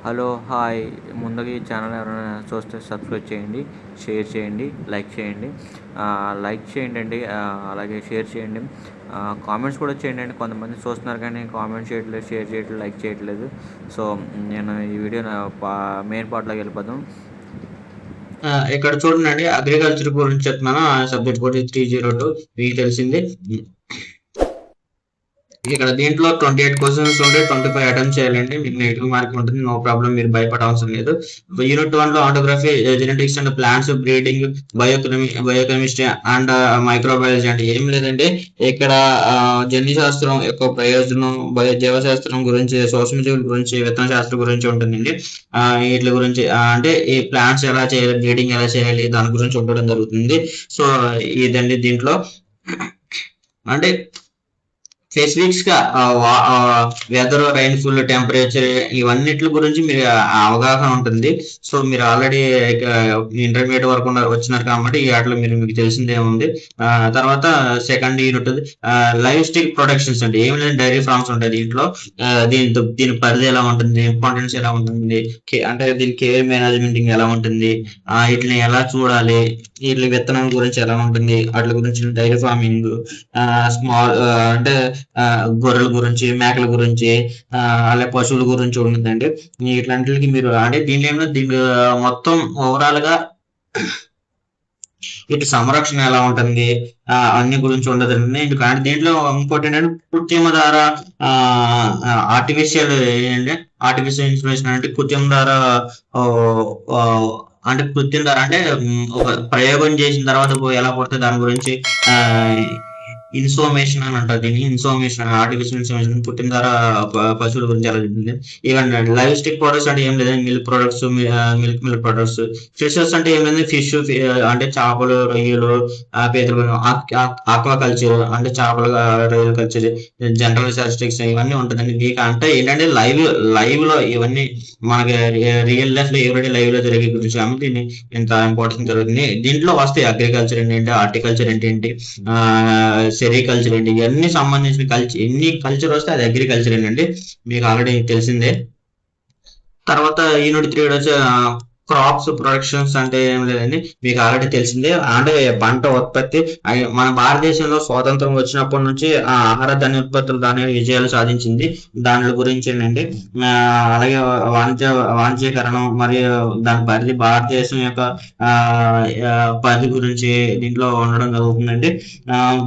Hello, hi. ముందుగా ఈ channel ఎవరైనా చూస్తే సబ్స్క్రైబ్ చేయండి, షేర్ చేయండి, లైక్ చేయండి. లైక్ చేయండి అండి, అలాగే షేర్ చేయండి. కామెంట్స్ కూడా చేయండి అండి. కొంతమంది చూస్తున్నారు కానీ కామెంట్ చేయట్లేదు, షేర్ చేయట్లేదు, లైక్ చేయట్లేదు. సో నేను ఈ వీడియో మెయిన్ పార్ట్లోకి వెళ్ళిపోదాం. ఇక్కడ చూడండి, అగ్రికల్చర్ గురించి చెప్తున్నాను. సబ్జెక్ట్ కూడా 302 మీకు తెలిసింది. ఇక్కడ దీంట్లో 28 క్వశ్చన్స్ ఉంటే 25 అటెంప్ట్ చేయాలండి. మీకు నెగిటివ్ మార్క్ ఉంటుంది, నో ప్రాబ్లం, మీరు భయపడవసరం లేదు. యూనిట్ 1 లో ఆటోగ్రఫీ, genetics and plants, breeding, biochemistry and microbiology అంటే ఏం లేదండి. ఇక్కడ జన్యు శాస్త్రం యొక్క ప్రయోజనం, జీవశాస్త్రం గురించి, సూక్ష్మజీవుల గురించి, విత్తన శాస్త్రం గురించి ఉంటుందండి. వీటి గురించి అంటే ఈ ప్లాంట్స్ ఎలా చేయాలి, బ్రీడింగ్ ఎలా చేయాలి, దాని గురించి ఉండడం జరుగుతుంది. సో ఇదండి దీంట్లో. అంటే స్పెసిఫిక్స్ గా వెదర్, రైన్ఫుల్, టెంపరేచర్ ఇవన్నిటి గురించి మీరు అవగాహన ఉంటుంది. సో మీరు ఆల్రెడీ ఇంటర్మీడియట్ వరకు వచ్చినారు కాబట్టి వాటిలో మీకు తెలిసిందే ఉంది. తర్వాత second unit live stick productions అంటే ఏమి లేదు, డైరీ ఫార్మ్స్ ఉంటాయి దీంట్లో. దీని పరిధి ఎలా ఉంటుంది, ఇంపార్టెన్స్ ఎలా ఉంటుంది, అంటే దీని కేర్ మేనేజ్మెంట్ ఎలా ఉంటుంది, వీటిని ఎలా చూడాలి, వీటి విత్తనం గురించి ఎలా ఉంటుంది, వాటి గురించి డైరీ ఫార్మింగ్, స్మాల్ అంటే గొర్రెల గురించి, మేకల గురించి, అలాగే పశువుల గురించి ఉంటుందండి. ఇట్లాంటికి మీరు అంటే దీంట్లో మొత్తం ఓవరాల్ గా ఇటు సంరక్షణ ఎలా ఉంటుంది, అన్ని గురించి ఉండదండి. ఎందుకంటే దీంట్లో ఇంకోటి ఏంటంటే కృత్రిమ ద్వారా ఆర్టిఫిషియల్ ఇన్ఫర్మేషన్ అంటే కృత్రిమ ద్వారా అంటే ఒక ప్రయోగం చేసిన తర్వాత ఎలా పడుతుంది దాని గురించి ఇన్ఫర్మేషన్ అని అంటారు. దీన్ని ఇన్ఫర్మేషన్, ఆర్టిఫిషియల్ ఇన్ఫర్మేషన్ పుట్టిన ద్వారా పశువుల గురించి ఎలా చెప్తుంది. ఈవెన్ లైవ్ స్టిక్ ప్రొడక్ట్స్ అంటే ఏం లేదండి, milk products, milk products. Fishes అంటే ఏం లేదు, ఫిష్ అంటే చేపలు, రొయ్యలు, పీతలు, ఆక్వాకల్చర్ అంటే చేపలు, రొయ్యల కల్చర్, జనరల్ స్టాటిస్టిక్స్ ఇవన్నీ ఉంటుందండి. మీకు అంటే ఏంటంటే లైవ్ లో ఇవన్నీ మనకి రియల్ లైఫ్ లో ఎవరైతే లైవ్ లో జరిగే గురించి కాబట్టి ఇంత ఇంపార్టెన్స్ జరుగుతుంది. దీంట్లో వస్తాయి అగ్రికల్చర్ ఏంటి, హార్టికల్చర్ ఏంటి, సెరికల్చర్ ఏంటి, ఇవన్నీ సంబంధించిన ఎన్ని కల్చర్ వస్తే అది అగ్రికల్చర్ ఏంటండి, మీకు ఆల్రెడీ తెలిసిందే. తర్వాత యూనిట్ 3 వచ్చి క్రాప్స్ ప్రొడక్షన్స్ అంటే ఏం లేదండి, మీకు ఆల్రెడీ తెలిసిందే. అంటే పంట ఉత్పత్తి. మన భారతదేశంలో స్వాతంత్రం వచ్చినప్పటి నుంచి ఆహార ధాన్య ఉత్పత్తులు దాని విజయాలు సాధించింది. దాని గురించి ఏంటంటే అలాగే వాణిజ్యకరణం మరియు దాని పరిధి, భారతదేశం యొక్క పరిధి గురించి దీంట్లో ఉండడం జరుగుతుందండి.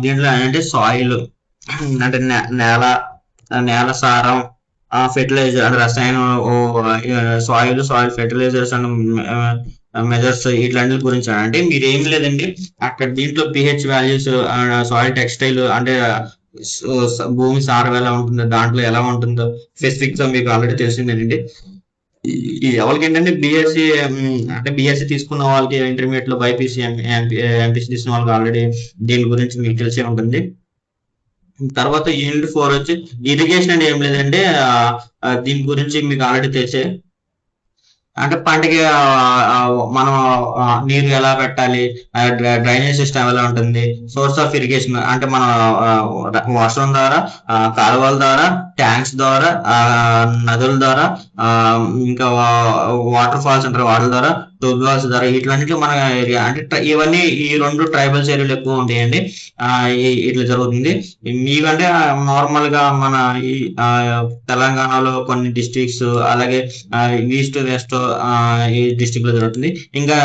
దీంట్లో ఏంటంటే సాయిల్ అంటే నేల సారం, ఫెర్టిలైజర్ అంటే రసాయనం, సాయిల్ ఫెర్టిలైజర్స్ అండ్ మెజర్స్ ఇట్లాంటి గురించి అంటే మీరు ఏం లేదండి. అక్కడ దీంట్లో పిహెచ్ వాల్యూస్, సాయిల్ టెక్స్టైల్ అంటే భూమి సారం ఎలా ఉంటుందో, దాంట్లో ఎలా ఉంటుందో స్పెసిఫిక్ గా మీకు ఆల్రెడీ తెలిసిందేనండి. ఎవరికి ఏంటంటే బిఎస్సి అంటే బిఎస్సి తీసుకున్న వాళ్ళకి, ఇంటర్మీడియట్ లో బైపీసీ, ఎంపీసీ తీసుకున్న వాళ్ళకి ఆల్రెడీ దీని గురించి మీకు తెలిసే ఉంటుంది. తర్వాత యూనిట్ 4 వచ్చి ఇరిగేషన్ అంటే ఏం లేదంటే దీని గురించి మీకు ఆల్రెడీ తెలిసే. అంటే పంటకి మనం నీరు ఎలా పెట్టాలి, డ్రైనేజ్ సిస్టమ్ ఎలా ఉంటుంది, సోర్స్ ఆఫ్ ఇరిగేషన్ అంటే మనం వర్షం ద్వారా, కాలువల ద్వారా, ట్యాంక్స్ ద్వారా, నదుల ద్వారా, ఇంకా వాటర్ ఫాల్స్ అంటారు వాటి ద్వారా, ట్యూబ్వెల్స్ ద్వారా, ఇట్లాంటిలో మన అంటే ఇవన్నీ ఈ 2 ట్రైబల్స్ ఏరియాలు ఎక్కువ ఉంటాయండి. ఇట్లా జరుగుతుంది. మీకంటే నార్మల్ గా మన ఈ తెలంగాణలో కొన్ని డిస్ట్రిక్ట్స్, అలాగే ఈస్ట్ వెస్ట్ ఈ డిస్ట్రిక్ట్ లో జరుగుతుంది. ఇంకా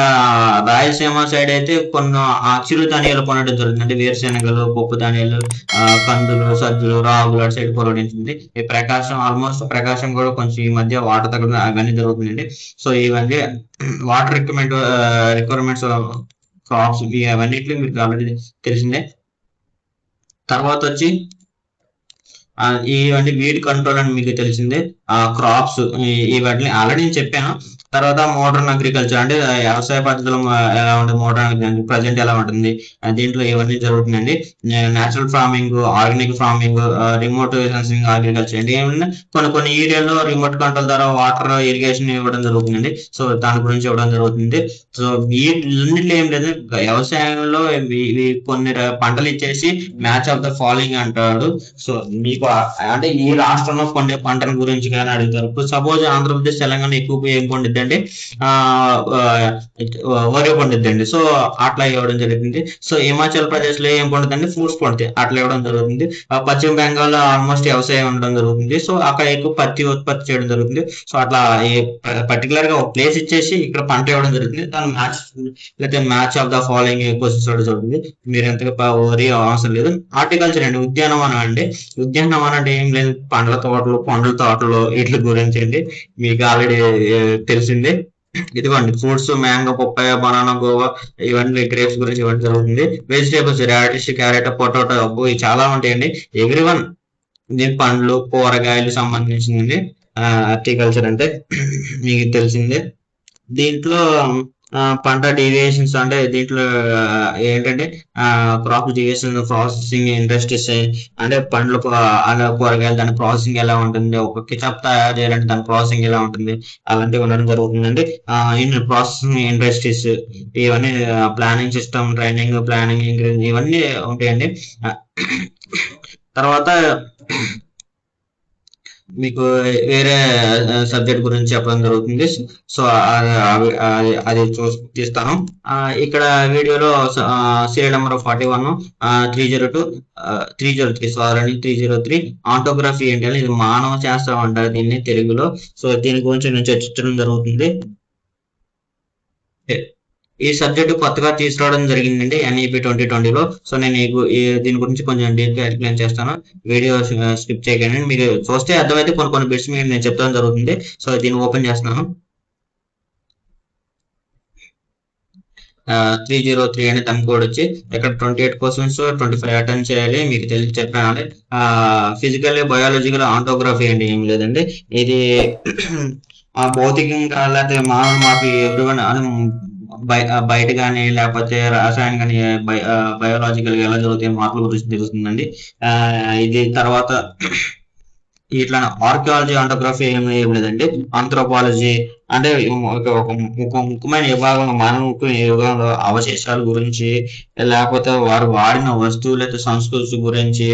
రాయలసీమ సైడ్ అయితే కొన్ని చిరు ధాన్యాలు కొనడం జరుగుతుంది. అంటే వేరుశెనగలు, పప్పు ధాన్యాలు, కందులు, సజ్జలు, రాగులు అటు సైడ్ కొనడించింది. ఈ ప్రకాశం కూడా కొంచెం ఈ మధ్య వాటర్ తగ్గడం అవన్నీ జరుగుతుందండి. సో ఇవన్నీ వాటర్ రిక్వైర్మెంట్స్ క్రాప్స్ అవన్నిటిలో మీకు ఆల్రెడీ తెలిసిందే. తర్వాత వచ్చి ఇవన్నీ వీడ్ కంట్రోల్ అని మీకు తెలిసిందే. క్రాప్స్ వాటిని ఆల్రెడీ నేను చెప్పాను. తర్వాత మోడర్న్ అగ్రికల్చర్ అంటే వ్యవసాయ పద్ధతులు ఎలా ఉంటుంది, మోడర్న్ అగ్రికల్చర్ ప్రజెంట్ ఎలా ఉంటుంది, దీంట్లో ఇవన్నీ జరుగుతుందండి. Natural farming, organic farming, remote sensing agriculture అంటే ఏమన్నా కొన్ని కొన్ని ఏరియాలో రిమోట్ కంట్రోల్ ద్వారా వాటర్ ఇరిగేషన్ ఇవ్వడం జరుగుతుందండి. సో దాని గురించి ఇవ్వడం జరుగుతుంది. సో వీటిలో ఏం లేదు, వ్యవసాయంలో ఇవి కొన్ని పంటలు ఇచ్చేసి మ్యాచ్ ఆఫ్ ద ఫాలోయింగ్ అంటాడు. సో మీకు అంటే ఈ రాష్ట్రంలో పండే పంటల గురించి కానీ అడుగుతారు. ఇప్పుడు సపోజ్ ఆంధ్రప్రదేశ్, తెలంగాణ ఎక్కువ ఏం పండిద్ది అంటే ఆ ఆ, వరి పండిద్దండి. సో అట్లా ఇవ్వడం జరుగుతుంది. సో హిమాచల్ ప్రదేశ్ లో ఏం పండుతుంది, ఫ్రూట్స్ పండుతాయి, అట్లా ఇవ్వడం జరుగుతుంది. పశ్చిమ బెంగాల్ ఆల్మోస్ట్ వ్యవసాయం ఉండడం జరుగుతుంది. సో అక్కడ ఎక్కువ పత్తి ఉత్పత్తి చేయడం జరుగుతుంది. సో అట్లా పర్టికులర్ గా ఒక ప్లేస్ ఇచ్చేసి ఇక్కడ పంట ఇవ్వడం జరుగుతుంది. దాని మ్యాచ్ లేకపోతే match of the following questions ఇవ్వడం జరుగుతుంది. మీరు ఎంతగా వరి అవసరం లేదు. హార్టికల్చర్ అండి, ఉద్యానవనం అండి. ఉద్యానవనం అంటే ఏం లేదు, పండ్ల తోటలు, పండ్ల తోటలు వీటి గురించి అండి. మీకు ఆల్రెడీ తెలిసిందే. ఇదిగోండి fruits, mango, papaya, banana, Goa, ఇవన్నీ గ్రేప్స్ గురించి ఇవ్వడం జరుగుతుంది. వెజిటేబుల్స్, రాడిష్, క్యారెట్, పొటాటో, అబ్బో ఇవి చాలా ఉంటాయండి. ఎవ్రీ వన్ దీని పండ్లు, కూరగాయలు సంబంధించింది హార్టికల్చర్ అంటే మీకు తెలిసిందే. దీంట్లో పంట డీవియేషన్స్ అంటే దీంట్లో ఏంటంటే క్రాప్ డీవియేషన్, ప్రాసెసింగ్ ఇండస్ట్రీస్ అంటే పండ్లు, అలా కూరగాయలు దాని ప్రాసెసింగ్ ఎలా ఉంటుంది, ఒక కిచప్ తయారు చేయాలంటే దాని ప్రాసెసింగ్ ఎలా ఉంటుంది, అలాంటివి ఉండడం జరుగుతుందండి. ప్రాసెసింగ్ ఇండస్ట్రీస్ ఇవన్నీ ప్లానింగ్ సిస్టమ్, ట్రైనింగ్, ప్లానింగ్ ఇవన్నీ ఉంటాయండి. తర్వాత మీకు వేరే సబ్జెక్ట్ గురించి చెప్పడం జరుగుతుంది. సో అది తీస్తాను. ఇక్కడ వీడియోలో సీరియల్ నెంబర్ 41, 302, 303 సారీ 303 ఆటోగ్రఫీ ఏంటి అని, ఇది మానవ శాస్త్రం అంటారు దీన్ని తెలుగులో. సో దీని గురించి నేను చర్చించడం జరుగుతుంది. ఈ సబ్జెక్ట్ కొత్తగా తీసుకురావడం జరిగిందండి NEP 2020లో. సో నేను దీని గురించి కొంచెం డీప్ గా ఎక్స్ప్లెయిన్ చేస్తాను. వీడియో స్కిప్ చేయకండి. మీరు చూస్తే అర్థమైతే కొన్ని బిట్స్ మీకు నేను చెప్తాను జరుగుతుంది. సో దీన్ని ఓపెన్ చేస్తున్నాను. 303 అనే తమ కోడ్ వచ్చి ఇక్కడ 28 క్వశ్చన్స్, 25 అటెండ్ చేయాలి. మీకు తెలిసి చెప్పాను. ఫిజికల్, బయాలజికల్ ఆటోగ్రఫీ అండి ఏం లేదండి. ఇది భౌతికంగా లేకపోతే మానవ మాకు ఎవరివైనా బయట కానీ లేకపోతే రసాయన కానీ బయోలాజికల్ గా ఎలా జరుగుతాయి మార్పుల గురించి తెలుస్తుందండి. ఇది తర్వాత ఇట్లా ఆర్కియాలజీ, ఆంటోగ్రఫీ ఏం లేదండి. ఆంథ్రోపాలజీ అంటే ఒక ముఖ్యమైన విభాగంలో, మానవ ముఖ్యమైన విభాగంలో అవశేషాల గురించి, లేకపోతే వారు వాడిన వస్తువుల సంస్కృతి గురించి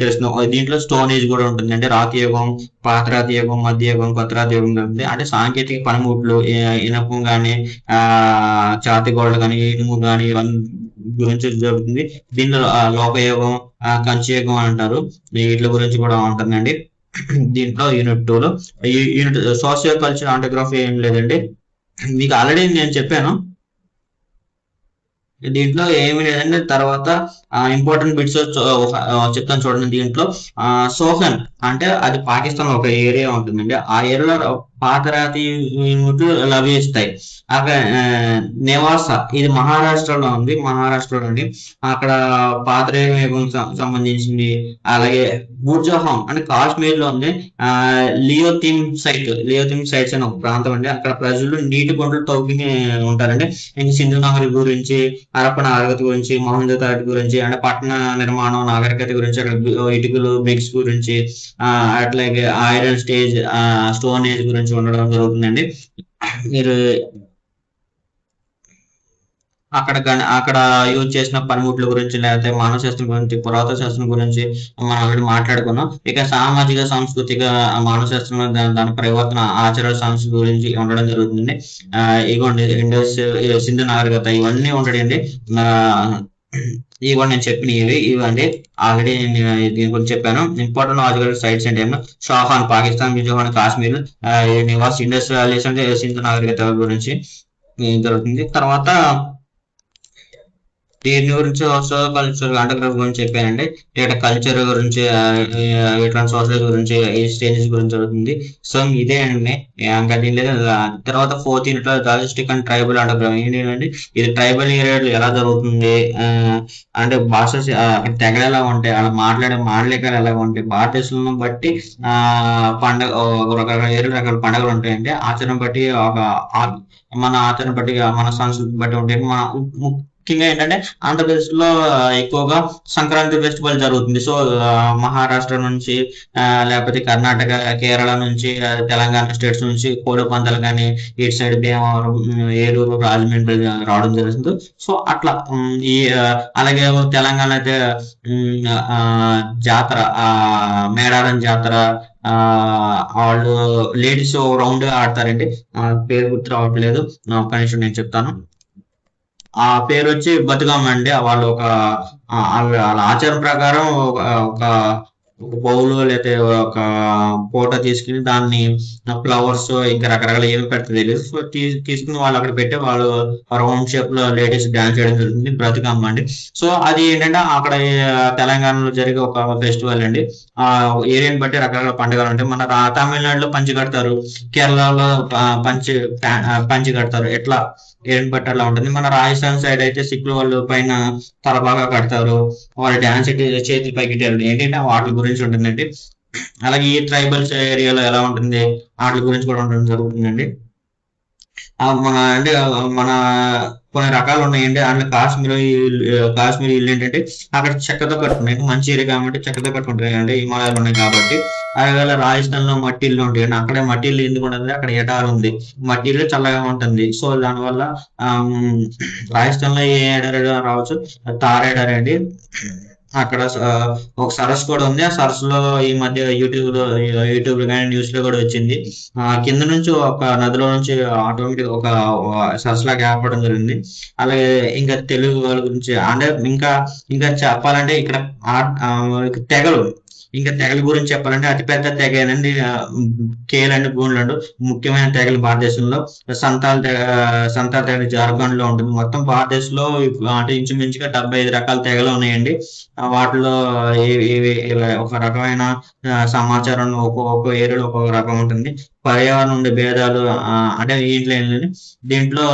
తెలుస్తుంది. దీంట్లో స్టోన్ ఏజ్ కూడా ఉంటుంది. అంటే రాతి యుగం, పాతరాతి యుగం, మధ్య యుగం, కొత్త రాతి యుగం ఉంటుంది. అంటే సాంకేతిక పనిముట్లు, ఇనపం కానీ, చాతి గోడలు కానీ, ఇనుము కానీ ఇవన్నీ గురించి జరుగుతుంది. దీంట్లో లోకయుగం, కంచియుగం అంటారు. వీటి గురించి కూడా ఉంటుందండి. దీంట్లో యూనిట్ 2లో యూనిట్ సోషియో కల్చర్ ఆటోగ్రఫీ ఏం లేదండి. మీకు ఆల్రెడీ నేను చెప్పాను. దీంట్లో ఏమి లేదండి. తర్వాత ఇంపార్టెంట్ బిట్స్ చెప్తాను చూడండి. దీంట్లో సోహన్ అంటే అది పాకిస్తాన్ లో ఒక ఏరియా ఉంటుందండి. ఆ ఏరియాలో పాతరాతి లభిస్తాయి. అక్కడ నెవాసా ఇది మహారాష్ట్రలో ఉంది. మహారాష్ట్రలో అండి. అక్కడ పాతరేయుగం సంబంధించింది. అలాగే బుర్జహాం అంటే కాశ్మీర్ లో ఉంది. లియోథిమ్ సైట్స్ అనే ఒక ప్రాంతం అండి. అక్కడ ప్రజలు నీటి గుంటలు తవ్వి ఉంటారండి. ఇంకా సింధు నగరి గురించి, హరప్ప నాగరికత గురించి, మహంజో దారో గురించి, అంటే పట్టణ నిర్మాణం, నాగరికత గురించి, అక్కడ ఇటుకలు, బ్రిక్స్ గురించి, అట్లాగే ఐరన్ స్టోన్ ఏజ్ గురించి ఉండడం జరుగుతుందండి. మీరు అక్కడ యూజ్ చేసిన పనిముట్ల గురించి, లేకపోతే మానవ శాస్త్రం గురించి, పురాతన శాస్త్రం గురించి మనం ఆల్రెడీ మాట్లాడుకున్నాం. ఇక సామాజిక, సాంస్కృతిక, మానవ శాస్త్రంలో దాని పరివర్తన, ఆచార సంస్కృతి గురించి ఉండడం జరుగుతుంది. ఇగోండి ఇండస్, సింధు నాగరికత ఇవన్నీ ఉంటాయండి. ఇవి నేను చెప్పినవి ఇవ్వండి. ఆల్రెడీ నేను దీని గురించి చెప్పాను. ఇంపార్టెంట్ లాజికల్ సైట్స్ అంటే షాహాన్ పాకిస్తాన్, బిజోహాన్ కాశ్మీర్, నివాస్, ఇండస్ వ్యాలీస్ అంటే సింధు నాగరికత గురించి జరుగుతుంది. తర్వాత దీని గురించి సోషల్ కల్చర్ ఆటోగ్రాఫ్ గురించి చెప్పానండి. డేటా కల్చర్ గురించి ఇట్లాంటి సోషల్ గురించి ఈ స్టేజెస్ గురించి జరుగుతుంది. సో ఇదే అండి. ఇంకా దీని లేదు. తర్వాత ఫోర్త్ యూనిట్ లో లాజిస్టిక్ అండ్ ట్రైబల్ ఆటోగ్రాఫ్ ఏంటంటే ఇది ట్రైబల్ ఏరియాలో ఎలా జరుగుతుంది, అంటే భాష అక్కడ తెగలు ఎలా ఉంటాయి, అలా మాట్లాడే మాండలికాలు ఎలా ఉంటాయి, భారతదేశంలో బట్టి పండగ రకరకాల ఏరియా రకాల పండుగలు ఉంటాయండి. ఆచరణ బట్టి మన ఆచరణ బట్టి మన సంస్కృతి బట్టి ఉంటాయి. ముఖ్యంగా ఏంటంటే ఆంధ్రప్రదేశ్ లో ఎక్కువగా సంక్రాంతి ఫెస్టివల్ జరుగుతుంది. సో మహారాష్ట్ర నుంచి లేకపోతే కర్ణాటక, కేరళ నుంచి, తెలంగాణ స్టేట్స్ నుంచి కోడి పందాలు కానీ ఇటు సైడ్ భీమవరం, ఏలూరు, రాజమండ్రి రావడం జరుగుతుంది. సో అట్లా ఈ అలాగే తెలంగాణ అయితే జాతర, మేడారం జాతర, వాళ్ళు లేడీస్ రౌండ్ ఆడతారండి. పేరు గుర్తు రావట్లేదు, ఒక్క నిమిషం నేను చెప్తాను. ఆ పేరు వచ్చి బతుకమ్మ అండి. వాళ్ళు వాళ్ళ ఆచారం ప్రకారం ఒక బౌలు లేకపోతే ఒక ఫోటో తీసుకుని దాన్ని ఫ్లవర్స్ ఇంకా రకరకాల ఏమి పెడతారు తెలియదు. సో తీసుకుని వాళ్ళు అక్కడ పెట్టి వాళ్ళు రౌండ్ షేప్ లో లేడీస్ డాన్స్ చేయడం జరుగుతుంది, బ్రతుకమ్మ అండి. సో అది ఏంటంటే అక్కడ తెలంగాణలో జరిగే ఒక ఫెస్టివల్ అండి. ఆ ఏరియాని బట్టి రకరకాల పండుగలు ఉంటాయి. మన తమిళనాడులో పంచి కడతారు, కేరళలో పంచి కడతారు. ఎట్లా ఏరియాని బట్టి అలా ఉంటుంది. మన రాజస్థాన్ సైడ్ అయితే సిక్కులు వాళ్ళు పైన తలబాగా కడతారు, వాళ్ళ డాన్స్ చేతి పైకి ఏంటంటే వాటి గురించి ఉంటుందండి. అలాగే ఈ ట్రైబల్స్ ఏరియాలో ఎలా ఉంటుంది వాటి గురించి కూడా ఉండడం జరుగుతుందండి. అంటే మన కొన్ని రకాలు ఉన్నాయండి. అందులో కాశ్మీర్ ఇల్లు ఏంటంటే అక్కడ చెక్కతో కట్టుకున్నాయి. మంచి ఏరియా కాబట్టి చెక్కతో కట్టుకుంటాయి అండి, హిమాలయాలు ఉన్నాయి కాబట్టి. అలాగే రాజస్థాన్ లో మట్టి ఇల్లు ఉంటాయండి. అక్కడే మట్టి ఇల్లు ఎందుకు ఉంటుంది, అక్కడ ఎడారి ఉంది, మట్టి ఇల్లు చల్లగా ఉంటుంది. సో దానివల్ల రాజస్థాన్ లో ఏ ఎడారి రావచ్చు, తార్ ఎడారి అండి. అక్కడ ఒక సరస్సు కూడా ఉంది. ఆ సరస్సులో ఈ మధ్య యూట్యూబ్ కానీ న్యూస్ లో కూడా వచ్చింది. కింద నుంచి ఒక నదిలో నుంచి ఆటోమేటిక్ ఒక సరస్సు లాగా ఏర్పడడం జరిగింది. అలాగే ఇంకా తెలుగు వాళ్ళ గురించి అంటే ఇంకా ఇంకా చెప్పాలంటే ఇక్కడ తెగలు, ఇంకా తెగల గురించి చెప్పాలంటే అతిపెద్ద తెగ ఏనండి కేలండి గూండ్లండు. ముఖ్యమైన తెగలు భారతదేశంలో సంతాల్ తెగ జార్ఖండ్ లో ఉంటుంది. మొత్తం భారతదేశంలో అంటే ఇంచుమించుగా 75 రకాల తెగలు ఉన్నాయండి. వాటిలో ఒక రకమైన సమాచారం ఒక్కొక్క ఏరియాలో ఒక్కొక్క రకం ఉంటుంది. పర్యావరణం ఉండే భేదాలు అంటే దీంట్లో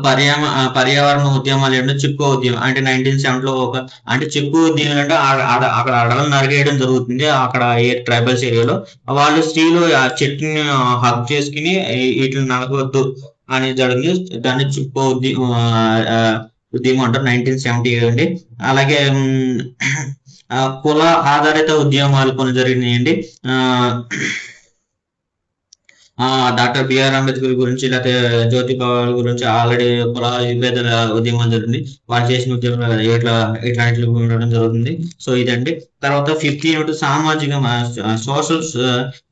పర్యావరణ ఉద్యమాలు ఏంటో చిక్కు ఉద్యమం అంటే 1970 అంటే చిక్కు ఉద్యమం అంటే అక్కడ అడవులను నరికేయడం జరుగుతుంది. అక్కడ ట్రైబల్స్ ఏరియాలో వాళ్ళు స్త్రీలు ఆ చెట్టుని హక్ చేసుకుని వీటిని నరకొద్దు అనేది జరిగింది. దాన్ని చిక్కు ఉద్యమం అంటారు, 1978 అండి. అలాగే కుల ఆధారిత ఉద్యమాలు కొన్ని జరిగినాయండి. డాక్టర్ బిఆర్ అంబేద్కర్ గురించి లేకపోతే జ్యోతిబా గురించి ఆల్రెడీ కుల విభేదన ఉద్యమం జరిగింది. వాళ్ళు చేసిన ఉద్యమం ఇట్లాంటి ఉండడం జరుగుతుంది. సో ఇదండి. తర్వాత 5th యూనిట్ సామాజిక సోషల్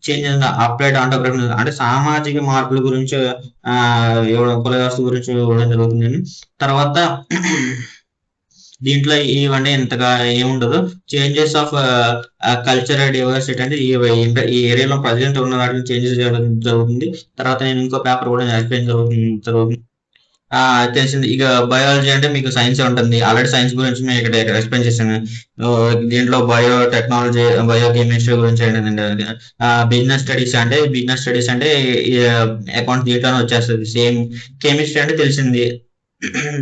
చేంజెస్ అప్లైడ్ ఆంటర్ప్రెన్యూర్ అంటే సామాజిక మార్పుల గురించి కుల వ్యవస్థ గురించి ఇవ్వడం జరుగుతుందండి. తర్వాత దీంట్లో ఇవన్నీ ఇంతగా ఏముండదు. చేంజెస్ ఆఫ్ కల్చరల్ డైవర్సిటీ అంటే ఈ ఏరియాలో ప్రజెంట్ ఉన్న వాటిని చేంజెస్ చేయడం జరుగుతుంది. తర్వాత నేను ఇంకో పేపర్ కూడా ఎక్స్ప్లెయిన్ జరుగుతుంది. తెలిసింది. ఇక బయాలజీ అంటే మీకు సైన్స్ ఉంటుంది. ఆల్రెడీ సైన్స్ గురించి నేను ఇక్కడ ఎక్స్ప్లెయిన్ చేశాను. దీంట్లో బయో టెక్నాలజీ, బయో కెమిస్ట్రీ గురించి ఏంటంటే బిజినెస్ స్టడీస్ అంటే అకౌంట్ దీంట్లోనే వచ్చేస్తుంది. సేమ్ కెమిస్ట్రీ అంటే తెలిసింది.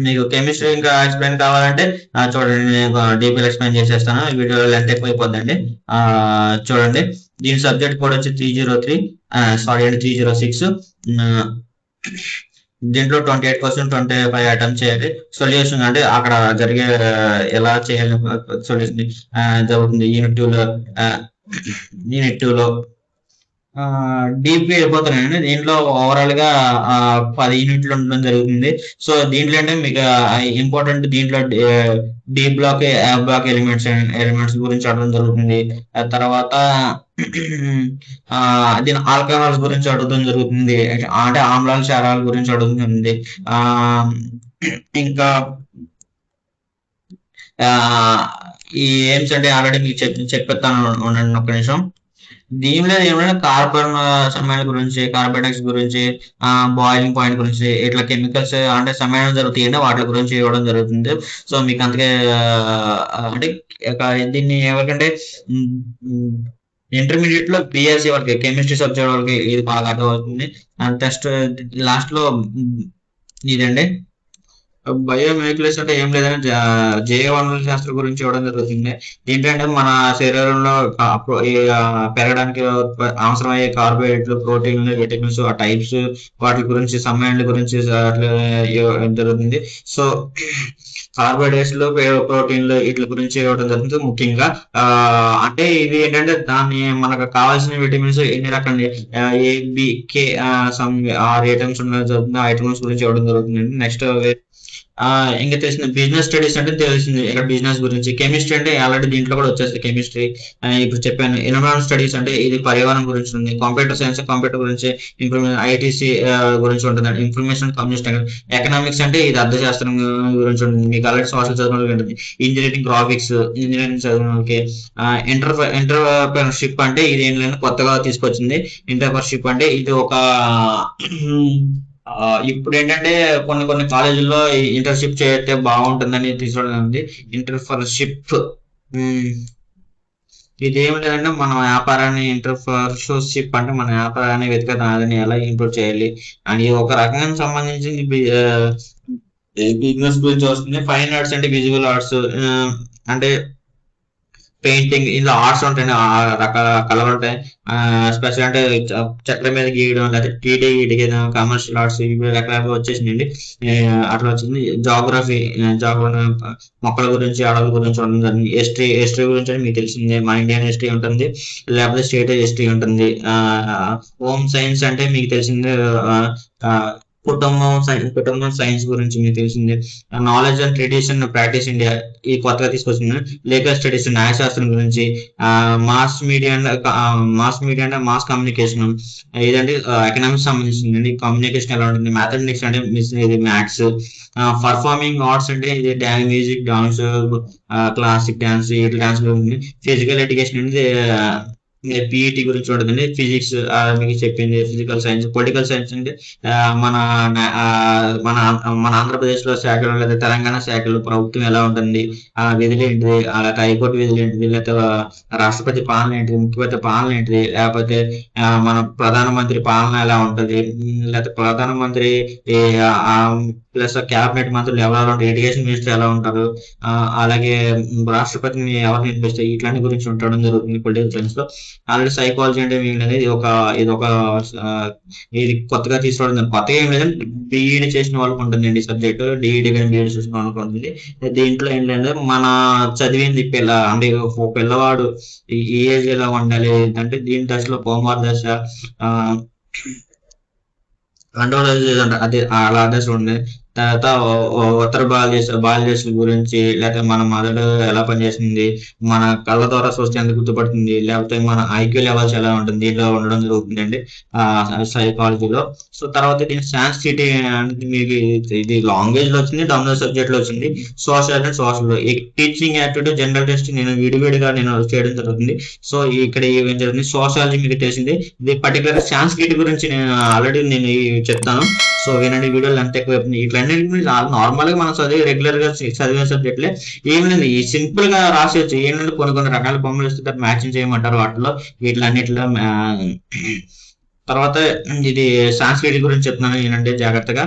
మీకు కెమిస్ట్రీ ఇంకా ఎక్స్ప్లెయిన్ కావాలంటే చూడండి, నేను డీపీలో ఎక్స్ప్లెయిన్ చేసేస్తాను. వీడియో లెంత్ ఎక్కువైపోద్దండి. చూడండి, దీని సబ్జెక్ట్ కూడా వచ్చి 306. దీంట్లో 28% 25 అటెంప్ట్ చేయాలి. సొల్యూషన్ అంటే అక్కడ జరిగే ఎలా చేయాలి సొల్యూషన్ జరుగుతుంది. యూనిట్ 2లో డీప్ వెళ్ళిపోతున్నాయండి. దీంట్లో ఓవరాల్ గా 10 యూనిట్లు ఉండడం జరుగుతుంది. సో దీంట్లో అంటే మీకు ఇంపార్టెంట్ దీంట్లో డి బ్లాక్, ఏ బ్లాక్ ఎలిమెంట్స్ గురించి అడగడం జరుగుతుంది. తర్వాత దీని ఆల్కహాల్స్ గురించి అడగడం జరుగుతుంది. అంటే ఆమ్లాల క్షారాల గురించి అడుగుతుంది. ఇంకా ఈ ఎయిమ్స్ అంటే ఆల్రెడీ మీకు చెప్పేస్తాను, ఉండండి ఒక్క నిమిషం. దీనిలో ఏమైనా కార్బన్ సమ్మేళనం గురించి, కార్బోడక్స్ గురించి, బాయిలింగ్ పాయింట్ గురించి, ఇట్లా కెమికల్స్ అంటే సమ్మేళనం జరుగుతాయండి. వాటి గురించి ఇవ్వడం జరుగుతుంది. సో మీకు అంతకే అంటే దీన్ని ఎవరికంటే ఇంటర్మీడియట్ లో బిఎస్సి వాళ్ళకి కెమిస్ట్రీ సబ్జెక్ట్ వాళ్ళకి ఇది బాగా అర్థమవుతుంది. అండ్ టెస్ట్ లాస్ట్ లో ఇదండి. బయోమాలిక్యులస్ అంటే ఏం లేదని జైవ వనరుల శాస్త్రం గురించి ఇవ్వడం జరుగుతుంది. ఏంటంటే మన శరీరంలో పెరగడానికి అవసరమయ్యే కార్బోహైడ్రేట్లు, ప్రోటీన్లు, విటమిన్స్, ఆ టైప్స్, వాటి గురించి సమ్మేళనాల గురించి అట్లా ఇవ్వడం జరుగుతుంది. సో కార్బోహైడ్రేట్స్ లో ప్రోటీన్లు వీటి గురించి ఇవ్వడం జరుగుతుంది ముఖ్యంగా. అంటే ఇది ఏంటంటే దాన్ని మనకు కావాల్సిన విటమిన్స్ ఎన్ని రకాల A B K some 6 items ఉండడం జరుగుతుంది. ఆ ఐటమ్స్ గురించి ఇవ్వడం జరుగుతుంది. నెక్స్ట్ ఇంకా తెలిసిన బిజినెస్ స్టడీస్ అంటే తెలిసింది ఇక్కడ బిజినెస్ గురించి. కెమిస్ట్రీ అంటే ఆల్రెడీ దీంట్లో కూడా వచ్చేస్తుంది కెమిస్ట్రీ, ఇప్పుడు చెప్పాను. ఎన్విరాన్మెంట్ స్టడీస్ అంటే ఇది పర్యావరణం గురించి ఉంది. కంప్యూటర్ సైన్స్ కంప్యూటర్ గురించి, ఐటీసీ గురించి ఉంటుంది. Information communication. ఎకనామిక్స్ అంటే ఇది అర్థశాస్త్రం గురించి ఉంటుంది. మీకు ఆల్రెడీ సోషల్ చదవడం ఉంటుంది. ఇంజనీరింగ్ గ్రాఫిక్స్, ఇంజనీరింగ్ చదవడానికి. ఎంటర్ప్రెన్యూర్షిప్ అంటే ఇది ఏం లేదు కొత్తగా తీసుకొచ్చింది. ఎంటర్ప్రెన్యూర్షిప్ అంటే ఇది ఒక ఇప్పుడు ఏంటంటే కొన్ని కాలేజీల్లో ఇంటర్న్షిప్ చేస్తే బాగుంటుందని తీసుకోవడం ఉంది. ఇంటర్ప్రెన్యూర్షిప్ ఇది ఏమి లేదంటే మన వ్యాపారాన్ని ఇంటర్ప్రెన్యూర్షిప్ అంటే మన వ్యాపారాన్ని వెతకదాన్ని ఎలా ఇంప్రూవ్ చేయాలి అని ఒక రకంగా సంబంధించింది బిజినెస్ గురించి వస్తుంది. ఫైన్ ఆర్ట్స్ అంటే విజువల్ ఆర్ట్స్ అంటే పెయింటింగ్, ఇందులో ఆర్ట్స్ ఉంటాయి, రకాల కలర్ ఉంటాయి. స్పెషల్ అంటే చెట్ల మీద గీయడం, లేకపోతే టీడీ గీయడం, కమర్షియల్ ఆర్ట్స్ ఇవి రకరకాలుగా వచ్చేసిందండి. అట్లా వచ్చింది. జాగ్రఫీ మొక్కల గురించి, అడవుల గురించి ఉంటుంది. హిస్టరీ గురించి అంటే మీకు తెలిసిందే, మన ఇండియన్ హిస్టరీ ఉంటుంది, లేకపోతే స్టేట్ హిస్టరీ ఉంటుంది. హోమ్ సైన్స్ అంటే మీకు తెలిసిందే, కుటుంబం సైన్స్ గురించి మీకు తెలిసిందే. Knowledge and tradition practice India ఈ కొత్తగా తీసుకొచ్చింది. లీగల్ స్టడీస్ న్యాయశాస్త్రం గురించి. మాస్ మీడియా అంటే మాస్ కమ్యూనికేషన్, ఇదంటే ఎకనామిక్స్ సంబంధించింది. కమ్యూనికేషన్ ఎలా ఉంటుంది. మ్యాథమెటిక్స్ అంటే ఇది మ్యాథ్స్. పర్ఫార్మింగ్ ఆర్ట్స్ అంటే ఇది మ్యూజిక్, డాన్స్, క్లాసిక్ డాన్స్, ఇట్లా డాన్స్ గురించి. ఫిజికల్ ఎడ్యుకేషన్ అంటే పిఈటి గురించి ఉంటుందండి. ఫిజిక్స్ మీకు చెప్పింది. Physical science. పొలిటికల్ సైన్స్ అంటే మన మన మన ఆంధ్రప్రదేశ్ లో శాఖలు లేదా తెలంగాణ శాఖలు ప్రభుత్వం ఎలా ఉంటుంది, విధులు ఏంటిది, అలాగే హైకోర్టు విధులు ఏంటిది, లేకపోతే రాష్ట్రపతి పాలన ఏంటిది, ముఖ్యమంత్రి పాలన ఏంటిది, లేకపోతే మన ప్రధానమంత్రి పాలన ఎలా ఉంటుంది, లేకపోతే ప్రధానమంత్రి ప్లస్ క్యాబినెట్ మంత్రులు ఎవరెవరు ఉంటారు, ఎడ్యుకేషన్ మినిస్టర్ ఎలా ఉంటారు, అలాగే రాష్ట్రపతిని ఎవరు నిర్మిస్తారు, ఇట్లాంటి గురించి ఉండడం జరుగుతుంది పొలిటికల్ సైన్స్ లో. ఆల్రెడీ సైకాలజీ అంటే ఏంటంటే ఇది కొత్తగా తీసుకోవడం. కొత్తగా ఏం లేదంటే డిఈడి చేసిన వాళ్ళకి ఉంటుందండి సబ్జెక్ట్. డిఈడి కానీ బిఈడి చేసిన వాళ్ళకి ఉంటుంది. దీంట్లో ఏంటంటే మన చదివింది అంటే ఒక పిల్లవాడు ఈ ఏజ్ ఎలా ఉండాలి అంటే దీని దశలో కోమార్ దశ, రెండవ దశ అదే అలా దశ ఉంది. తర్వాత ఉత్తర బాల్యదశ గురించి, లేకపోతే మన మెదడు ఎలా పనిచేస్తుంది, మన కళ్ళ ద్వారా చూస్తే ఎంత గుర్తుపడుతుంది, లేకపోతే మన ఐక్యూ లెవెల్స్ ఎలా ఉంటుంది, దీంట్లో ఉండడం జరుగుతుందండి సైకాలజీలో. సో తర్వాత దీని సాంస్క్రిటీ అనేది మీకు ఇది లాంగ్వేజ్ లో వచ్చింది, డామినల్ సబ్జెక్ట్ లో వచ్చింది. Social and social teaching activity general test నేను విడివిడిగా చేయడం జరుగుతుంది. సో ఇక్కడ ఏం జరుగుతుంది, సోషాలజీ మీకు తెలిసింది. ఇది పర్టికులర్ సాంస్క్రిటీ గురించి నేను ఆల్రెడీ చెప్తాను. సో వినండి, వీడియోలు అంత ఎక్కువ ఇట్లన్నీ నార్మల్ గా మనం రెగ్యులర్ గా చదివే సబ్జెక్టులే. ఏం లేదు, ఈ సింపుల్ గా రాసేయచ్చు. ఏంటంటే కొన్ని రకాల బొమ్మలు ఇస్తే మ్యాచింగ్ చేయమంటారు వాటిలో వీటిలన్నిటిలో. తర్వాత ఇది సాంస్క్రిట్ గురించి చెప్తున్నాను ఏంటంటే జాగ్రత్తగా.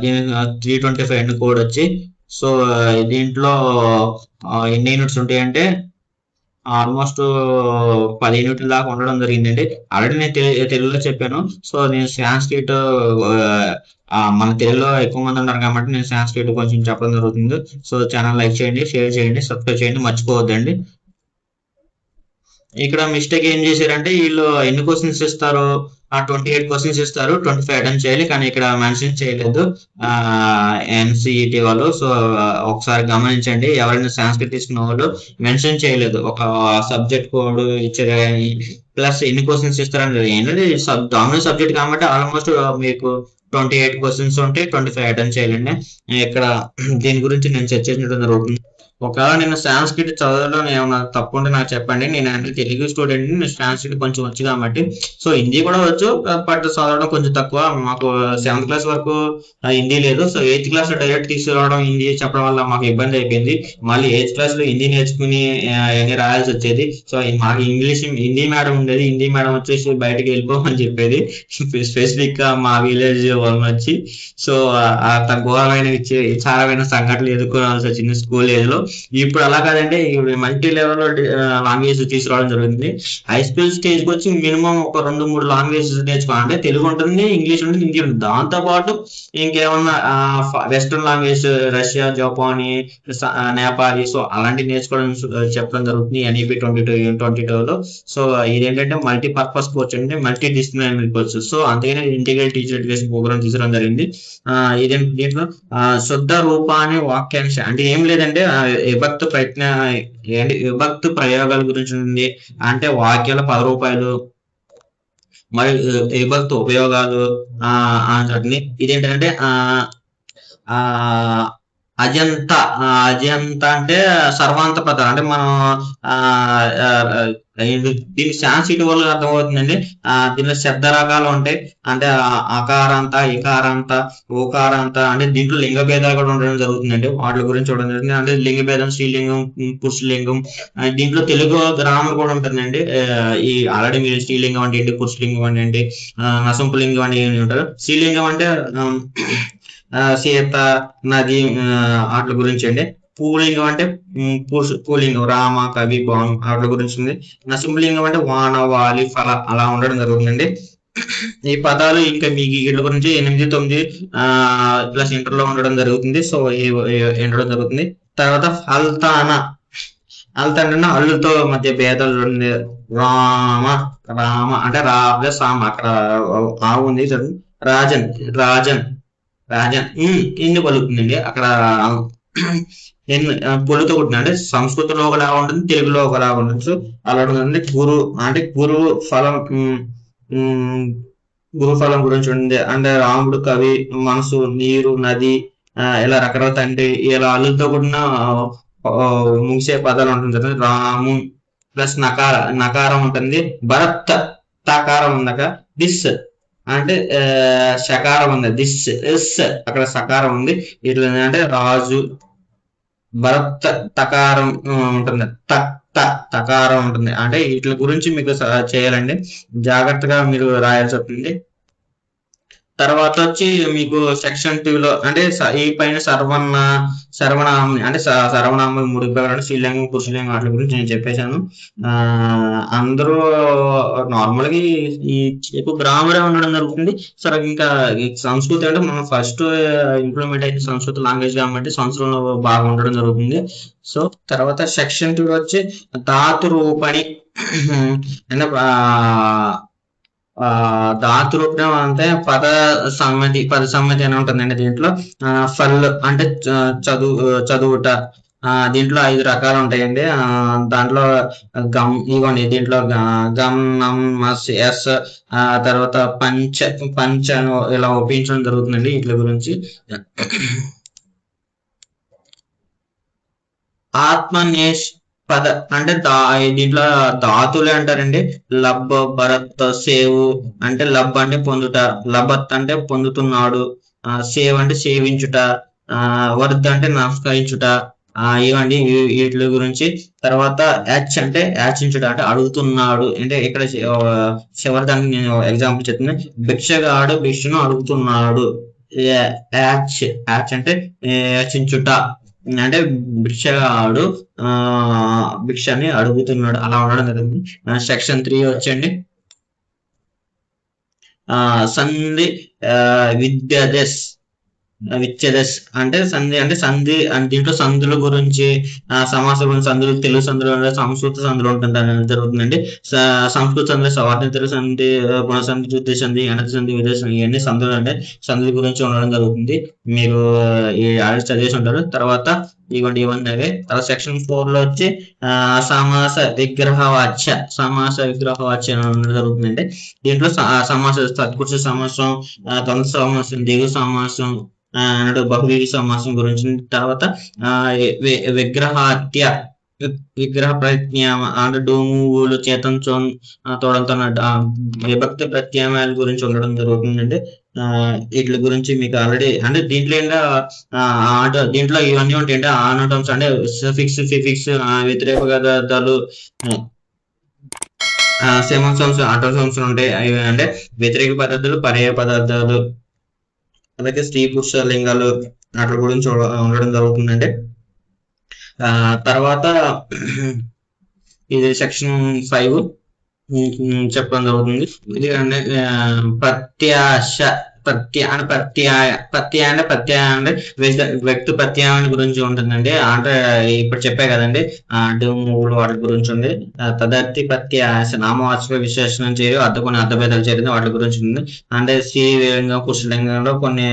దీని 325 కోడ్ వచ్చి. సో దీంట్లో ఎన్ని యూనిట్స్ ఉంటాయంటే ఆల్మోస్ట్ 10 యూనిట్ల దాకా ఉండడం జరిగిందండి. ఆల్రెడీ నేను తెలుగులో చెప్పాను. సో నేను సాంస్క్రిట్ మన తెలుగులో ఎక్కువ మంది ఉన్నారు కాబట్టి నేను సాంస్క్రిట్ కొంచెం చెప్పడం జరుగుతుంది. సో ఛానల్ లైక్ చేయండి, షేర్ చేయండి, సబ్స్క్రైబ్ చేయండి, మర్చిపోవద్దండి. ఇక్కడ మిస్టేక్ ఏం చేశారంటే వీళ్ళు ఎన్ని క్వశ్చన్స్ ఇస్తారు, 28 క్వశ్చన్స్ ఇస్తారు, 25 అటెంప్ట్ చేయాలి. కానీ ఇక్కడ మెన్షన్ చేయలేదు ఎన్సిఈటి వాళ్ళు. సో ఒకసారి గమనించండి, ఎవరైనా సాంస్క్రిట్ తీసుకున్న వాళ్ళు మెన్షన్ చేయలేదు ఒక సబ్జెక్ట్ కోడ్ ఇచ్చారు ప్లస్ ఎన్ని క్వశ్చన్స్ ఇస్తారని. ఏంటంటే డామినెంట్ సబ్జెక్ట్ కాబట్టి ఆల్మోస్ట్ మీకు 28 క్వశ్చన్స్ ఉంటే 25 అటెంప్ట్ చేయాలండి. ఇక్కడ దీని గురించి నేను చర్చించడం జరుగుతుంది. ఒకవేళ నేను సాంస్క్రిట్ చదవడం ఏమన్నా తప్పు ఉంటే నాకు చెప్పండి. నేను అంటే తెలుగు స్టూడెంట్, నేను సాంస్క్రిట్ కొంచెం వచ్చు కాబట్టి. సో హిందీ కూడా వచ్చు, బట్ చదవడం కొంచెం తక్కువ. మాకు 7th క్లాస్ వరకు హిందీ లేదు. సో 8th క్లాస్ లో డైరెక్ట్ తీసుకురావడం హిందీ చెప్పడం వల్ల మాకు ఇబ్బంది అయిపోయింది. మళ్ళీ 8th క్లాస్ లో హిందీ నేర్చుకుని అన్ని రాయాల్సి వచ్చేది. సో మాకు హిందీ మేడం ఉండేది. హిందీ మేడం వచ్చేసి బయటకు వెళ్ళిపోమని చెప్పేది, స్పెసిఫిక్ గా మా విలేజ్ వాళ్ళని వచ్చి. సో ఘోరమైన విచారమైన సంఘటనలు ఎదుర్కోవాల్సి వచ్చింది స్కూల్ ఏజ్ లో. ఇప్పుడు అలా కాదండి, ఇప్పుడు మల్టీ లెవెల్ లాంగ్వేజ్ తీసుకురావడం జరుగుతుంది. హై స్కూల్ స్టేజ్ కి వచ్చి మినిమం ఒక 2-3 లాంగ్వేజెస్ నేర్చుకోవాలంటే తెలుగు ఉంటుంది, ఇంగ్లీష్ ఉంటుంది, హిందీ ఉంటుంది. దాంతో పాటు ఇంకేమన్నా వెస్ట్రన్ లాంగ్వేజ్, రష్యా, జపానీ, నేపాలీ, సో అలాంటివి నేర్చుకోవడం చెప్పడం జరుగుతుంది NEP 2022 లో. సో ఇదేంటంటే మల్టీ పర్పస్ కోర్స్ అంటే మల్టీ డిసిప్లినరీ కోర్స్. సో అందుకనే ఇంటిగ్రేటెడ్ టీచర్ ఎడ్యుకేషన్ ప్రోగ్రామ్ తీసుకోవడం జరిగింది. దీంట్లో శుద్ధ రూపాన్ని వాక్యాంశ అంటే ఏం లేదంటే విభక్తి ప్రయత్న ఏంటి విభక్తి ప్రయోగాల గురించి ఉంది. అంటే వాక్యాల 10 రూపాయలు మరియు విభక్తి ఉపయోగాలు అని. ఇదేంటంటే ఆ అజంత అజంత అంటే సర్వాంత పదాలు. అంటే మనం దీనికి సాంస్క్రిట్ వల్ల అర్థమవుతుందండి. దీనిలో శబ్ద రకాలు ఉంటాయి. అంటే అకారాంత, ఇకారాంత, ఓకారాంత. అంటే దీంట్లో లింగ భేదాలు కూడా ఉండడం జరుగుతుందండి. వాటి గురించి చూడడం జరుగుతుంది. అంటే లింగ భేదం, స్త్రీలింగం, పురుషలింగం. దీంట్లో తెలుగు గ్రామర్ కూడా ఉంటుందండి. ఈ ఆల్రెడీ మీరు స్త్రీలింగం అంటే ఏంటి, పురుషలింగం అంటే ఏంటి, నసంపులింగం అంటే ఏమి ఉంటారు. స్త్రీలింగం అంటే సీత, నది, వాటి గురించి అండి. పూలింగం అంటే పూలింగం, రామ, కవి, భాను, వాటి గురించి ఉంది. నసింహలింగం అంటే వాన, వాలి, ఫల అలా ఉండడం జరుగుతుందండి. ఈ పదాలు ఇంకా మీకు వీటి గురించి 8, 9 ప్లస్ ఇంటర్ లో ఉండడం జరుగుతుంది. సో ఉండడం జరుగుతుంది. తర్వాత అల్తాన, అల్తాన అల్లుతో మధ్య భేదాలు ఉంది. రామ, రామ అంటే రా ప్లస్ సామ, అక్కడ ఆ ఉంది. రాజన్, రాజన్, రాజన్ ఎన్ని పలుకుతుందండి అక్కడ. పొలుతో కొట్టిన అంటే సంస్కృతంలో ఒకలా ఉంటుంది, తెలుగులో ఒకలా ఉంటుంది. సో అలా ఉంటుంది. గురు అంటే గురువు ఫలం, గురు ఫలం గురించి ఉంటుంది. అంటే రాముడు, కవి, మనసు, నీరు, నది, ఇలా రకరకాల తండ్రి, ఇలా అల్లుతో కూడిన ముగిసే పదాలు ఉంటుంది. రాము ప్లస్ నకారం ఉంటుంది. భరత్ తకారం ఉందాక. దిస్ అంటే షకారం ఉంది. దిస్ ఎస్ అక్కడ సకారం ఉంది. ఇట్లా అంటే రాజు. భరత్ తకారం ఉంటుంది. తకారం ఉంటుంది. అంటే వీటి గురించి మీకు చేయాలండి, జాగ్రత్తగా మీరు రాయాల్సి వస్తుంది. తర్వాత వచ్చి మీకు సెక్షన్ 2 లో అంటే ఈ పైన సర్వనామం అంటే సర్వనామం 3 విభాగాలు, స్త్రీలింగం, పురుషలింగం వాటి గురించి నేను చెప్పేశాను. అందరూ నార్మల్గా ఈ ఎక్కువ గ్రామరే ఉండడం జరుగుతుంది. సరే ఇంకా సంస్కృతి అంటే మనం ఫస్ట్ ఇంప్లిమెంట్ అయిన సంస్కృత లాంగ్వేజ్ కాబట్టి సంస్కృతంలో బాగా ఉండడం జరుగుతుంది. సో తర్వాత సెక్షన్ 2 వచ్చి ధాతు రూపణి అంటే ధాతు రూపం అంటే పద సమ్మతి అని ఉంటుందండి. దీంట్లో ఫల్ అంటే చదువుట. దీంట్లో 5 రకాలు ఉంటాయండి. దాంట్లో ఇవ్వండి. దీంట్లో గమ్, నమ్, మస్, ఎస్, తర్వాత పంచ ఇలా ఉపయోగించడం జరుగుతుందండి. వీటి గురించి ఆత్మనేష్ పద అంటే దీంట్లో ధాతులే అంటారండి. లబ్, భరత్, సేవ్ అంటే లబ్ అంటే పొందుట, లభత్ అంటే పొందుతున్నాడు, సేవ్ అంటే సేవించుట, వర్ధ్ అంటే నమస్కరించుట. ఇవ్వండి వీటి గురించి. తర్వాత యాచ్ అంటే యాచించుట అంటే అడుగుతున్నాడు. అంటే ఇక్కడ చివరి దానికి నేను ఎగ్జాంపుల్ చెప్తున్నాను. భిక్షగాడు భిక్షను అడుగుతున్నాడు. యాచ్ అంటే యాచించుట అంటే భిక్షగాడు భిక్షని అడుగుతున్నాడు, అలా ఉండడం జరిగింది. సెక్షన్ 3 వచ్చండి సంధి విద్యదస్ అంటే సంధి అంటే దీంట్లో సంధుల గురించి, సమాస గురించి, సంధులు, తెలుగు సంధులు, సంస్కృత సంధులు ఉంటుంది జరుగుతుందండి. సంస్కృత సంధి, స్వాతంత్ర సంధి, పునఃసంధి, యుద్ధ సంధి, అనతి సంధి, విదేశ సంధి, ఇవన్నీ సంధులు అంటే సంధుల గురించి ఉండడం జరుగుతుంది. మీరు ఈ ఆల్రెడీ చదివేసి ఉంటారు. తర్వాత ఇవన్నీ తర్వాత సెక్షన్ 4 లో వచ్చి సమాస విగ్రహవాచ్య ఉండడం జరుగుతుందండి. దీంట్లో సమాస తత్పురుష సమాసం, ద్వంద్వ సమాసం, దిగు సమాసం, అన్నట్టు బహువ్రీహి సమాసం గురించి. తర్వాత విగ్రహాత్య విగ్రహ ప్రత్యామ అంటే డోములు చేతంతో తోడంతో విభక్తి ప్రత్యామ్నాయాల గురించి ఉండడం జరుగుతుందండి. వీటి గురించి మీకు ఆల్రెడీ అంటే దీంట్లో ఇవన్నీ ఉంటాయంటే ఆనోటమ్స్ అంటే సఫిక్స్ ఫిఫిక్స్ వ్యతిరేక పదార్థాలు సెమోసమ్స్ ఆటోసమ్స్ ఉంటాయి. అవి అంటే వ్యతిరేక పదార్థాలు పర్యాయ పదార్థాలు అలాగే స్త్రీ పురుష లింగాలు వాటి గురించి ఉండడం జరుగుతుందండి. తర్వాత ఇది సెక్షన్ 5 చెప్పడం జరుగుతుంది. ఇది అంటే ప్రత్యాశ ప్రత్యాయ అంటే వ్యక్తి ప్రత్యాయం గురించి ఉంటుందండి. అంటే ఇప్పుడు చెప్పే కదండి మూడు వాటి గురించి ఉంది. తదర్థి ప్రత్యాశ నామవాచక విశేషణం చేయరు కొన్ని అర్థభేదాలు చేరింది వాటి గురించి ఉంది. అంటే స్త్రీలింగం పురుషలింగంలో కొన్ని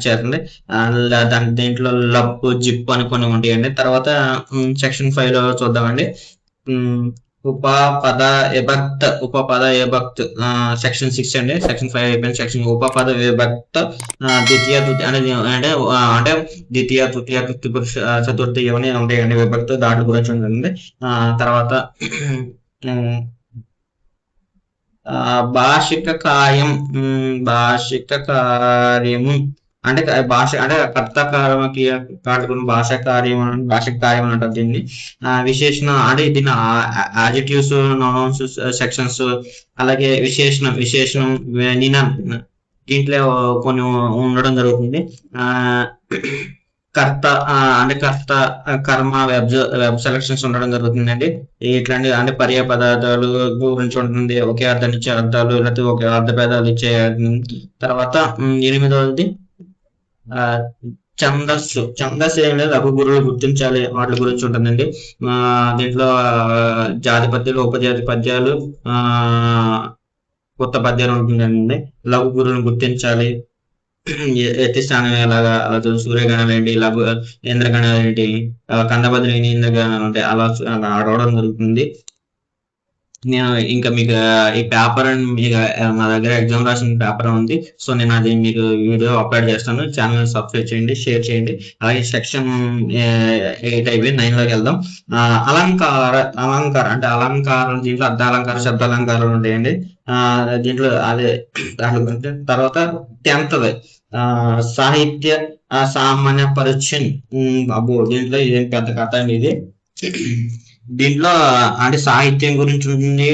చేరండి. దీంట్లో లప్పు జిప్పు అని కొన్ని ఉంటాయండి. తర్వాత సెక్షన్ 5 లో చూద్దామండి. ఉపపద విభక్త సెక్షన్ 6 అండి. సెక్షన్ 5 అయిపోయింది. సెక్షన్ ఉపపద విభక్త ద్వితీయ అంటే ద్వితీయ తృతీయ పురుష చతుర్థి ఇవన్నీ ఉంటాయండి విభక్త దాంట్లో గురించి ఉంటుంది. తర్వాత భాషిక కార్యము అంటే భాష అంటే కర్తకారమకి భాషా కార్యం అంటారు దీన్ని. విశేషణ అంటే దీన్ని యాడ్జెక్టివ్స్ నౌన్స్ సెక్షన్స్ అలాగే విశేషణం దీంట్లో కొన్ని ఉండడం జరుగుతుంది. కర్త కర్మ వెబ్ సెలక్షన్స్ ఉండడం జరుగుతుందండి. ఇట్లాంటి అంటే పర్యాయ పదార్థాలు గురించి ఉంటుంది. ఒకే అర్థం ఇచ్చే అర్థాలు లేకపోతే ఒకే అర్థ భేదాలు ఇచ్చే. తర్వాత 8వది ఛందస్సు ఏం లేదు లఘు గురువులు గుర్తించాలి వాటి గురించి ఉంటుందండి. దీంట్లో జాతి పద్యాలు ఉపజాతి పద్యాలు కొత్త పద్యాలు ఉంటుందండి. లఘు గురువులను గుర్తించాలి. ఎత్తి స్థానం ఎలాగా అలా సూర్యగణాలు ఏంటి లఘు ఇంద్రగణాలు ఏంటి కందబద్రి ఇంద్రగణాలు ఉంటాయి అలా ఆడవడం జరుగుతుంది. నేను ఇంకా మీకు ఈ పేపర్ నా దగ్గర ఎగ్జామ్ రాసిన పేపర్ ఉంది. సో నేను అది మీకు వీడియో అప్లోడ్ చేస్తాను. ఛానల్ సబ్స్క్రైబ్ చేయండి, షేర్ చేయండి. అలాగే సెక్షన్ 8 అయిపోయి 9 లోకి వెళ్దాం. అలంకారం అంటే అలంకారం దీంట్లో అర్ధాలంకారం శబ్దాలంకారాలు ఉంటాయండి. దీంట్లో అదే తర్వాత 10th సాహిత్య సామాన్య పరిచయం. అబ్బో దీంట్లో ఇదేం పెద్ద కథ అండి ఇది. దీంట్లో అంటే సాహిత్యం గురించి ఉంటుంది,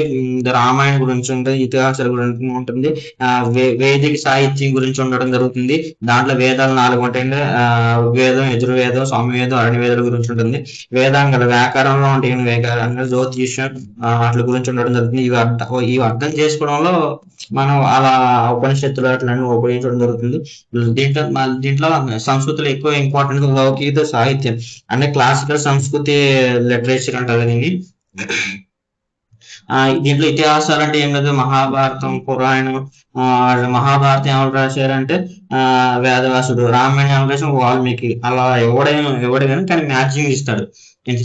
రామాయణం గురించి ఉంటుంది, ఇతిహాసాల గురించి ఉంటుంది, వేదిక సాహిత్యం గురించి ఉండడం జరుగుతుంది. దాంట్లో వేదాలు 4 ఉంటాయండి. వేదం, యజుర్వేదం, సామవేదం, అరణ్యవేదాల గురించి ఉంటుంది. వేదాంగాలు వ్యాకరణంలో ఉంటాయి. వ్యాకరణ జ్యోతిష్యం వాటి గురించి ఉండడం జరుగుతుంది. ఇవి అర్థం చేసుకోవడంలో మనం అలా ఉపనిషత్తులు అట్లన్నీ ఉపయోగించడం జరుగుతుంది. దీంట్లో సంస్కృతిలో ఎక్కువ ఇంపార్టెంట్ లౌకిక సాహిత్యం అంటే క్లాసికల్ సంస్కృతి లిటరేచర్ అంటారు దీన్ని. దీంట్లో ఇతిహాసాలు అంటే ఏం లేదు. మహాభారతం, పురాణం. మహాభారతం ఎవరు రాశారంటే వేదవ్యాసుడు. రామాయణం ఎవరు రాసిన వాల్మీకి. అలా ఎవడే కానీ మ్యాచింగ్ ఇస్తాడు.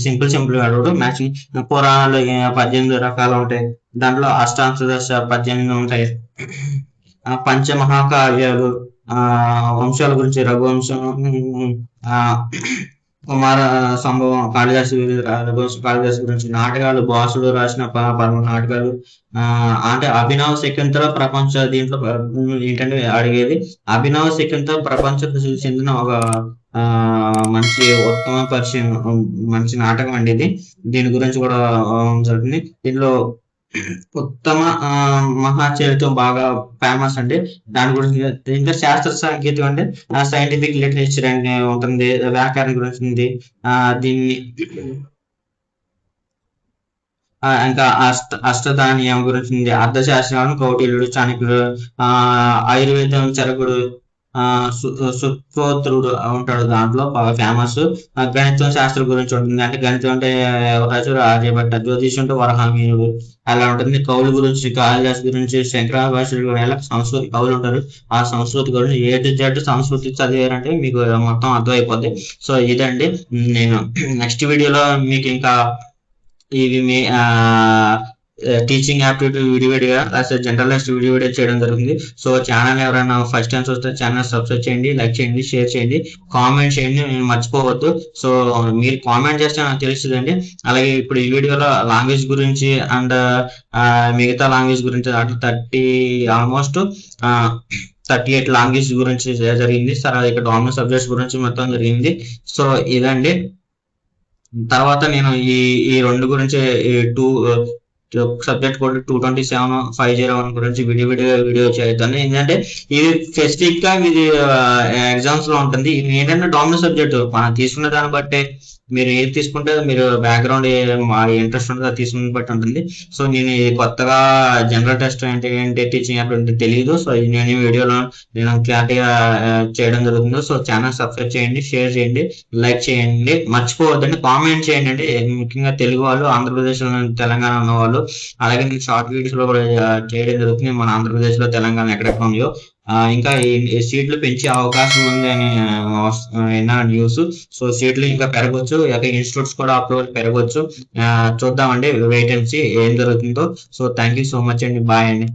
సింపుల్ అడుగుడు మ్యాచింగ్. పురాణాలు 18 రకాలు ఉంటాయి. దాంట్లో అష్టాదశ 18 ఉంటాయి. పంచమహాకావ్యాలు వంశాల గురించి రఘువంశం, కుమార సంభవం, కాళిదాసు గురించి నాటకాలు భాసుడు రాసిన 13 నాటకాలు. అంటే అభినవ శకుంతల ప్రపంచ దీంట్లో ఏంటంటే అడిగేది అభినవ శకుంతల ప్రపంచ ప్రసిద్ధి చెందిన ఒక మంచి ఉత్తమ పరిచయం మంచి నాటకం అండి ఇది. దీని గురించి కూడా జరుగుతుంది. దీనిలో ఉత్తమ మహాచరిత్రం బాగా ఫేమస్ అండి. దాని గురించి ఇంకా శాస్త్ర సాంకేతికం అంటే సైంటిఫిక్ లిటరేచర్ అని ఉంటుంది. వ్యాకరణ గురించి ఉంది. దీన్ని ఇంకా అష్టధాన్యం గురించి ఉంది. అర్థశాస్త్రం కౌటిల్యుడు, చాణక్యుడు, ఆయుర్వేదం చరకుడు, సుత్రోత్రుడు ఉంటాడు. దాంట్లో బాగా ఫేమస్. గణితం శాస్త్రం గురించి ఉంటుంది. అంటే గణితం అంటే రాజు ఆర్యభట్ట, జ్యోతిషం అంటే వరహామీనుడు అలా ఉంటుంది. కవుల గురించి కాళిదాసు గురించి శంకరాభాషుడు సంస్కృతి కవులు ఉంటారు. ఆ సంస్కృతి గురించి A to Z సంస్కృతి చదివారంటే మీకు మొత్తం అర్థమైపోద్ది. సో ఇదండి. నేను నెక్స్ట్ వీడియోలో మీకు ఇంకా ఇవి టీచింగ్ యాప్టిట్యూడ్ విడివిడిగా అసలు జనరలైజ్డ్ విడివిడిగా చేయడం జరుగుతుంది. సో ఛానల్ ఎవరైనా ఫస్ట్ టైం చూస్తే ఛానల్ సబ్స్క్రైబ్ చేయండి, లైక్ చేయండి, షేర్ చేయండి, కామెంట్ చేయండి, మర్చిపోవద్దు. సో మీరు కామెంట్ చేస్తే నాకు తెలుస్తుందండి. అలాగే ఇప్పుడు ఈ వీడియోలో లాంగ్వేజ్ గురించి అండ్ మిగతా లాంగ్వేజ్ గురించి అట్లా 38 లాంగ్వేజ్ గురించి జరిగింది సార్. ఇక్కడ డామినెంట్ సబ్జెక్ట్స్ గురించి మొత్తం జరిగింది. సో ఇదండి. తర్వాత నేను ఈ రెండు గురించి సబ్జెక్ట్ కోడ్ 227501 గురించి వీడియో చేద్దాను. ఏంటంటే ఇది స్పెసిఫిక్ గా ఇది ఎగ్జామ్స్ లో ఉంటుంది. ఇది ఏంటంటే డామినెంట్ సబ్జెక్ట్ మనం తీసుకున్న దాన్ని బట్టే మీరు ఏది తీసుకుంటే మీరు బ్యాక్గ్రౌండ్ ఇంట్రెస్ట్ ఉంటుందో తీసుకున్న బట్టి ఉంటుంది. సో నేను కొత్తగా జనరల్ టెస్ట్ ఏంటి టీచింగ్ యాప్ అంటే తెలియదు. సో నేను ఈ వీడియోలో నేను క్లారిటీగా చేయడం జరుగుతుంది. సో ఛానల్ సబ్స్క్రైబ్ చేయండి, షేర్ చేయండి, లైక్ చేయండి, మర్చిపోవద్దండి, కామెంట్ చేయండి అండి. ముఖ్యంగా తెలుగు వాళ్ళు, ఆంధ్రప్రదేశ్ తెలంగాణ ఉన్న వాళ్ళు. అలాగే నేను షార్ట్ వీడియోస్ లో కూడా చేయడం జరుగుతుంది. మన ఆంధ్రప్రదేశ్ లో తెలంగాణ ఎక్కడెక్కడ ఉన్నాయో ఇంకా ఈ సీట్లు పెంచే అవకాశం ఉంది అని న్యూస్. సో సీట్లు ఇంకా పెరగవచ్చు, ఇన్స్టిట్యూట్స్ కూడా అప్లోడ్ పెరగవచ్చు. చూద్దామండి, వెయిట్ అండ్ సీ ఏం జరుగుతుందో. So thank you so much అండి, బాయ్ అండి.